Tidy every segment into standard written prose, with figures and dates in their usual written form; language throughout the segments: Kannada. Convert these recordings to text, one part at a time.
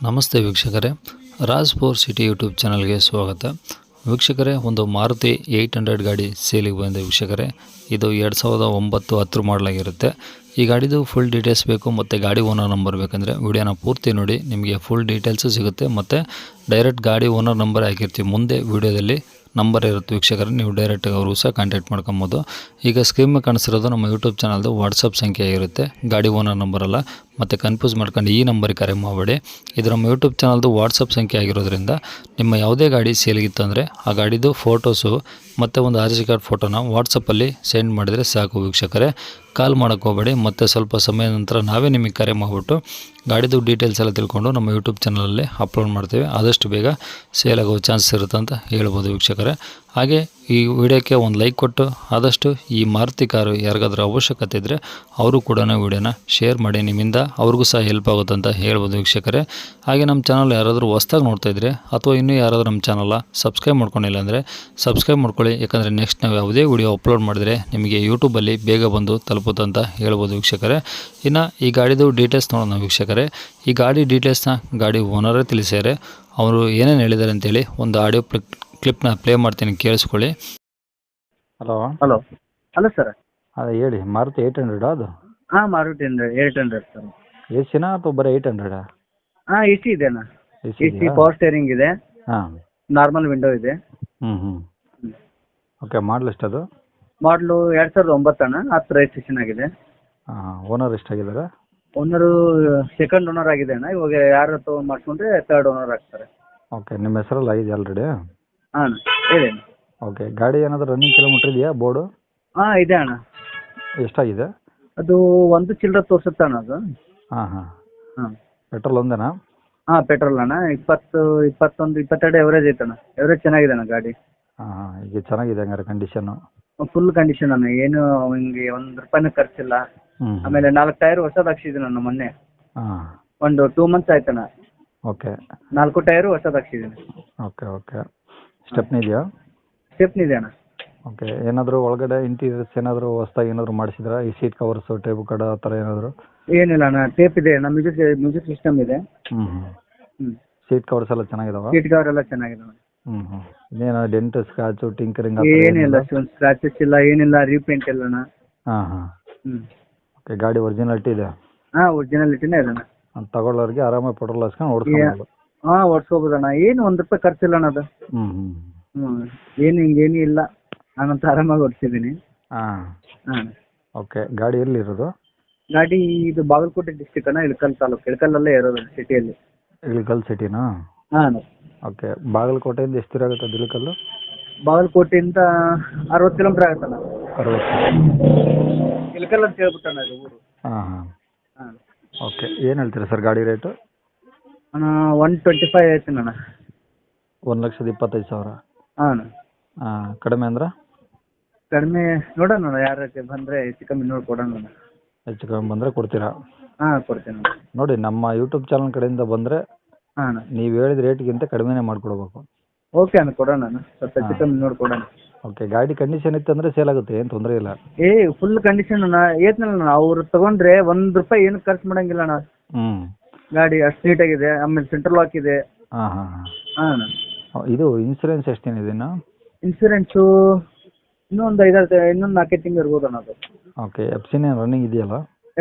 ನಮಸ್ತೆ ವೀಕ್ಷಕರೇ, ರಾಜ್ ಫೋರ್ ಸಿಟಿ ಯೂಟ್ಯೂಬ್ ಚಾನಲ್ಗೆ ಸ್ವಾಗತ. ವೀಕ್ಷಕರೇ, ಒಂದು ಮಾರುತಿ 800 ಗಾಡಿ ಸೇಲಿಗೆ ಬಂದಿದೆ ವೀಕ್ಷಕರೇ. ಇದು 2009 10 ಮಾಡಲಾಗಿರುತ್ತೆ. ಈ ಗಾಡಿದು ಫುಲ್ ಡೀಟೇಲ್ಸ್ ಬೇಕು ಮತ್ತು ಗಾಡಿ ಓನರ್ ನಂಬರ್ ಬೇಕಂದರೆ ವಿಡಿಯೋನ ಪೂರ್ತಿ ನೋಡಿ, ನಿಮಗೆ ಫುಲ್ ಡೀಟೇಲ್ಸು ಸಿಗುತ್ತೆ. ಮತ್ತು ಡೈರೆಕ್ಟ್ ಗಾಡಿ ಓನರ್ ನಂಬರ್ ಹಾಕಿರ್ತೀವಿ, ಮುಂದೆ ವಿಡಿಯೋದಲ್ಲಿ ನಂಬರ್ ಇರುತ್ತೆ ವೀಕ್ಷಕರೇ, ನೀವು ಡೈರೆಕ್ಟಾಗಿ ಅವ್ರಿಗೂ ಸಹ ಕಾಂಟ್ಯಾಕ್ಟ್ ಮಾಡ್ಕೊಬೋದು. ಈಗ ಸ್ಕ್ರೀನ್ ಮೇಲೆ ಕಾಣಿಸಿರೋದು ನಮ್ಮ ಯೂಟ್ಯೂಬ್ ಚಾನಲ್ದು ವಾಟ್ಸಪ್ ಸಂಖ್ಯೆ ಇರುತ್ತೆ, ಗಾಡಿ ಓನರ್ ನಂಬರ್ ಅಲ್ಲ. ಮತ್ತು ಕನ್ಫ್ಯೂಸ್ ಮಾಡ್ಕೊಂಡು ಈ ನಂಬರಿಗೆ ಕರೆ ಮಾಡಬೇಡಿ. ಇದು ನಮ್ಮ ಯೂಟ್ಯೂಬ್ ಚಾನಲ್ದು ವಾಟ್ಸಪ್ ಸಂಖ್ಯೆ ಆಗಿರೋದ್ರಿಂದ ನಿಮ್ಮ ಯಾವುದೇ ಗಾಡಿ ಸೇಲಿಗಿತ್ತು ಅಂದರೆ ಆ ಗಾಡಿದು ಫೋಟೋಸು ಮತ್ತು ಒಂದು RC ಕಾರ್ಡ್ ಫೋಟೋನ ವಾಟ್ಸಪ್ಪಲ್ಲಿ ಸೆಂಡ್ ಮಾಡಿದರೆ ಸಾಕು ವೀಕ್ಷಕರೇ. ಕಾಲ್ ಮಾಡೋಕ್ಕೆ ಹೋಗಬೇಡಿ. ಮತ್ತು ಸ್ವಲ್ಪ ಸಮಯದ ನಂತರ ನಾವೇ ನಿಮಗೆ ಕರೆ ಮಾಡಿಬಿಟ್ಟು ಗಾಡಿದು ಡೀಟೇಲ್ಸ್ ಎಲ್ಲ ತಿಳ್ಕೊಂಡು ನಮ್ಮ ಯೂಟ್ಯೂಬ್ ಚಾನಲಲ್ಲಿ ಅಪ್ಲೋಡ್ ಮಾಡ್ತೀವಿ. ಆದಷ್ಟು ಬೇಗ ಸೇಲ್ ಆಗೋ ಚಾನ್ಸ್ ಇರುತ್ತೆ ಅಂತ ಹೇಳ್ಬೋದು ವೀಕ್ಷಕರೇ. ಹಾಗೆ ಈ ವಿಡಿಯೋಕ್ಕೆ ಒಂದು ಲೈಕ್ ಕೊಟ್ಟು ಆದಷ್ಟು ಈ ಮಾರುತಿ ಕಾರು ಯಾರಿಗಾದ್ರೂ ಅವಶ್ಯಕತೆ ಇದ್ದರೆ ಅವರು ಕೂಡ ವಿಡಿಯೋನ ಶೇರ್ ಮಾಡಿ, ನಿಮ್ಮಿಂದ ಅವ್ರಿಗೂ ಸಹ ಹೆಲ್ಪ್ ಆಗುತ್ತೆ ಅಂತ ಹೇಳ್ಬೋದು ವೀಕ್ಷಕರೇ. ಹಾಗೆ ನಮ್ಮ ಚಾನಲ್ ಯಾರಾದರೂ ಹೊಸ್ದಾಗಿ ನೋಡ್ತಾ ಇದ್ದರೆ ಅಥವಾ ಇನ್ನೂ ಯಾರಾದರೂ ನಮ್ಮ ಚಾನಲ್ನ ಸಬ್ಸ್ಕ್ರೈಬ್ ಮಾಡ್ಕೊಂಡಿಲ್ಲ ಅಂದರೆ ಸಬ್ಸ್ಕ್ರೈಬ್ ಮಾಡ್ಕೊಳ್ಳಿ. ಯಾಕಂದರೆ ನೆಕ್ಸ್ಟ್ ನಾವು ಯಾವುದೇ ವಿಡಿಯೋ ಅಪ್ಲೋಡ್ ಮಾಡಿದರೆ ನಿಮಗೆ ಯೂಟ್ಯೂಬಲ್ಲಿ ಬೇಗ ಬಂದು ತಲುಪುತ್ತೆ ಅಂತ ಹೇಳ್ಬೋದು ವೀಕ್ಷಕರೇ. ಇನ್ನು ಈ ಗಾಡಿದು ಡೀಟೇಲ್ಸ್ ನೋಡೋಣ ವೀಕ್ಷಕರೇ. ಈ ಗಾಡಿ ಡೀಟೇಲ್ಸ್ನ ಗಾಡಿ ಓನರೇ ತಿಳಿಸ್ಯಾರೆ. ಅವರು ಏನೇನು ಹೇಳಿದ್ದಾರೆ ಅಂತೇಳಿ ಒಂದು ಆಡಿಯೋ ಕ್ಲಿಪ್ನ ಪ್ಲೇ ಮಾಡ್ತೀನಿ, ಕೇಳಿಸ್ಕೊಳ್ಳಿ. Hello hello sir. ಅದೇ ಹೇಳಿ, ಮಾರುತಿ 800 ಅದು? ಹಾಂ, ಮಾರುತಿ 800 ಸರ್. ಎ ಸಿನಾ ಅಥವಾ ಬರೀ 800? ಹಾಂ, AC ಇದೆ ಅಣ್ಣ. AC ಪವರ್ ಸ್ಟೇರಿಂಗ್ ಇದೆ, ಹಾಂ, ನಾರ್ಮಲ್ ವಿಂಡೋ ಇದೆ. ಓಕೆ. ಮಾಡಲ್ ಎಷ್ಟದು? ಮಾಡಲು 2009 ಅಣ್ಣ. 10 ರಿಜಿಸ್ಟ್ರೇಷನ್ ಆಗಿದೆ. ಹಾಂ. ಓನರ್ ಎಷ್ಟಾಗಿದ್ದಾರೆ? ಓನರು ಸೆಕೆಂಡ್ ಓನರ್ ಆಗಿದೆ ಅಣ್ಣ. ಇವಾಗ ಯಾರು ತೊಗೊಂಡು ಮಾಡಿಸ್ಕೊಂಡ್ರೆ ಥರ್ಡ್ ಓನರ್ ಆಗ್ತಾರೆ. ಓಕೆ. ನಿಮ್ಮ ಹೆಸರಲ್ಲಿ ಆಗಿದೆ ಆಲ್ರೆಡಿ? ಹಾಂ, ಹೇಳಿ ಅಣ್ಣ. ಓಕೆ. ಗಾಡಿ ಏನಾದರೂ ರನ್ನಿಂಗ್ ಕಿಲೋಮೀಟ್ರ್ ಇದೆಯಾ ಬೋರ್ಡು? ಹಾಂ, ಇದೆ ಅಣ್ಣ. ಎಷ್ಟಾಗಿದೆ? ಅದು 1 ಚಿಲ್ಲರೆ ತೋರಿಸುತ್ತೆ ಅಣ್ಣ ಅದು. ಹಾಂ ಹಾಂ. ಹಾಂ. ಪೆಟ್ರೋಲ್ ಒಂದೇನಾ? ಹಾಂ, ಪೆಟ್ರೋಲ್ ಅಣ್ಣ. 20, 21, 22 ಎವರೇಜ್ ಐತೆ ಅಣ್ಣ. ಎವರೇಜ್ ಚೆನ್ನಾಗಿದೆ ಅಣ್ಣ ಗಾಡಿ. ಹಾಂ ಹಾಂ. ಈಗ ಚೆನ್ನಾಗಿದೆ ಹಂಗಾರೆ ಕಂಡೀಷನ್ನು? ಫುಲ್ ಕಂಡೀಷನ್ ಅಣ್ಣ. ಏನು ಹಿಂಗೆ ₹1 ಖರ್ಚಿಲ್ಲ. ಆಮೇಲೆ 4 ಟೈರ್ ಹೊಸದು ಹಾಕ್ಸಿದ್ದೀನಿ ಅಣ್ಣ ಮೊನ್ನೆ. ಹಾಂ. ಒಂದು 2 ಮಂತ್ಸ್ ಆಯ್ತಣ್ಣ. ಓಕೆ. 4 ಟೈರು ಹೊಸದು ಹಾಕ್ಸಿದ್ದೀನಿ. Okay okay. ಸ್ಟೆಪ್ನಿ ಇದೆಯಾ? ಸ್ಟೆಪ್ನಿ ಇದೆ ಅಣ್ಣ. ಓಕೆ. ಏನಾದರೂ ಒಳಗಡೆ ಇಂಟೀರಿಯರ್ಸ್ ಏನಾದರೂ ಹೊಸ್ದಾಗಿ ಏನಾದರೂ ಮಾಡಿಸಿದ್ರಾ? ಈ ಸೀಟ್ ಕವರ್ಸು, ಟೇಬು ಕಡ ಆ ಥರ ಏನಾದರೂ? ಏನಿಲ್ಲ ಅಣ್ಣ, ಟೇಪ್ ಇದೆ ಅಣ್ಣ. ಮ್ಯೂಸಿಕ್ ಸಿಸ್ಟಮ್ ಇದೆ. ಹ್ಞೂ. ಸೀಟ್ ಕವರ್ಸ್ ಎಲ್ಲ ಚೆನ್ನಾಗಿದಾವ? ಸೀಟ್ ಕವರ್ ಎಲ್ಲ ಚೆನ್ನಾಗಿದೆ ಅಣ್ಣ. ಇನ್ನೇನು ಡೆಂಟ್, ಸ್ಕ್ರಾಚು, ಟಿಂಕರಿಂಗ್? ಏನಿಲ್ಲ, ಸ್ಕ್ರಾಚಸ್ ಇಲ್ಲ, ಏನಿಲ್ಲ, ರೀಪೇಂಟ್ ಇಲ್ಲ ಅಣ್ಣ. ಹಾಂ ಹಾಂ. ಓಕೆ. ಗಾಡಿ ಒರಿಜಿನಾಲಿಟಿ ಇದೆ? ಹಾಂ, ಒರಿಜಿನಾಲಿಟಿನೇ ಇದೆ ಅಣ್ಣ. ತಗೊಳ್ಳೋರಿಗೆ ಆರಾಮಾಗಿ ಪೆಟ್ರೋಲ್ ಹಾಕ್ಸ್ಕೊಂಡು ಓಡಿಸ್ಕೊಂಡು? ಹಾಂ, ಓಡಿಸ್ಕೋಬೋದು ಅಣ್ಣ. ಏನು ₹1 ಖರ್ಚಿಲ್ಲ ಅಣ್ಣ ಅದು. ಏನು ಹಿಂಗೇನು ಇಲ್ಲ, ನಾನಂತ ಆರಾಮಾಗಿ ಓಡಿಸಿದ್ದೀನಿ. ಹಾಂ ಹಾಂ. ಓಕೆ. ಗಾಡಿ ಎಲ್ಲಿರೋದು? ಗಾಡಿ ಇದು ಬಾಗಲಕೋಟೆ ಡಿಸ್ಟಿಕ್ ಅಣ್ಣ, ಇಳಕಲ್ ತಾಲೂಕು. ಇಳಕಲ್ಲಲ್ಲೇ ಇರೋದು ಸಿಟಿಯಲ್ಲಿ. ಇಳಕಲ್ ಸಿಟಿನಾ? ಹಾಂ. ಓಕೆ. ಬಾಗಲಕೋಟೆಯಿಂದ ಎಷ್ಟು ದೂರ ಆಗುತ್ತೆ ಇಳಕಲ್ಲು? ಬಾಗಲಕೋಟೆಯಿಂದ 60 ಕಿಲೋಮೀಟರ್ ಆಗುತ್ತಣ್ಣ. 60? ಇಳಕಲ್ ಅಂತ ಹೇಳ್ಬಿಟ್ಟಣ್ಣ ಇದು ಊರು. ಹಾಂ ಹಾಂ. ಹಾಂ. ಓಕೆ. ಏನು ಹೇಳ್ತೀರಾ ಸರ್ ಗಾಡಿ ರೇಟು? ಅಣ್ಣ 125 ಹೇಳ್ತೀನಿ ಅಣ್ಣ. 1,25,000? ಹಾಂ. ಹಾಂ. ಕಡಿಮೆ ಅಂದ್ರೆ? ಕಡಿಮೆ ನೋಡೋಣ, ಯಾರಕ್ಕೆ ಬಂದರೆ ಹೆಚ್ಚು ಕಮ್ಮಿ ನೋಡಿ ಕೊಡೋಣ. ಹೆಚ್ಚು ಕಡಿಮೆ ಬಂದರೆ ಕೊಡ್ತೀರಾ? ಹಾಂ, ಕೊಡ್ತೀನಿ. ನೋಡಿ, ನಮ್ಮ ಯೂಟ್ಯೂಬ್ ಚಾನಲ್ ಕಡೆಯಿಂದ ಬಂದರೆ ಹಾಂ, ನೀವು ಹೇಳಿದ ರೇಟ್ಗಿಂತ ಕಡಿಮೆನೇ ಮಾಡಿಕೊಡ್ಬೇಕು. ಓಕೆ ಅಣ್ಣ, ಕೊಡೋಣ ಅಣ್ಣ. ಸ್ವಲ್ಪ ಹೆಚ್ಚು ಕಮ್ಮಿ ನೋಡಿ ಕೊಡೋಣ. ಓಕೆ. ಗಾಡಿ ಕಂಡೀಷನ್ ಇತ್ತು ಅಂದರೆ ಸೇಲ್ ಆಗುತ್ತೆ, ಏನು ತೊಂದರೆ ಇಲ್ಲ. ಫುಲ್ ಕಂಡೀಷನ್ ಅಣ್ಣ. ಏತ್ನಲ್ಲ ಅವ್ರು ತಗೊಂಡ್ರೆ ₹1 ಏನು ಖರ್ಚು ಮಾಡಂಗಿಲ್ಲ ಅಣ್ಣ. ಗಾಡಿ ಅಷ್ಟು ನೀಟಾಗಿದೆ. ಆಮೇಲೆ ಸೆಂಟ್ರಲ್ ಲಾಕ್ ಇದೆ. ಹಾಂ ಹಾಂ ಹಾಂ. ಹಾಂ. ಇದು ಇನ್ಸೂರೆನ್ಸ್ ಎಷ್ಟೇನಿದೆ ಇನ್ನು? ಇನ್ಸೂರೆನ್ಸು ಇನ್ನೊಂದು 4 ತಿಂಗಳು ಇರ್ಬೋದು ಅಣ್ಣ ಅದು. ಓಕೆ. FC ರನ್ನಿಂಗ್ ಇದೆಯಲ್ಲ?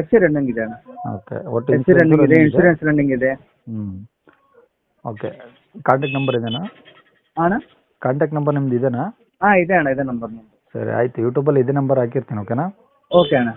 FC ರನ್ನಿಂಗ್ ಇದೆ ಅಣ್ಣ. ಓಕೆ. ಒಟ್ಟು FC ರನ್ನಿಂಗ್ ಇದೆ, ಇನ್ಸೂರೆನ್ಸ್ ರನ್ನಿಂಗ್ ಇದೆ. ಓಕೆ. ಕಾಂಟ್ಯಾಕ್ಟ್ ನಂಬರ್ ಇದೆನಾ? ಅಣ್ಣ, ಕಾಂಟ್ಯಾಕ್ಟ್ ನಂಬರ್ ನಿಮ್ದು ಇದೆನಾ? ಹಾಂ, ಇದೆ ಅಣ್ಣ, ಇದೆ ನಂಬರ್. ಸರಿ, ಆಯಿತು. ಯೂಟ್ಯೂಬಲ್ಲಿ ಇದೇ ನಂಬರ್ ಹಾಕಿರ್ತೀನಿ. ಓಕೆನಾ? ಓಕೆ ಅಣ್ಣ.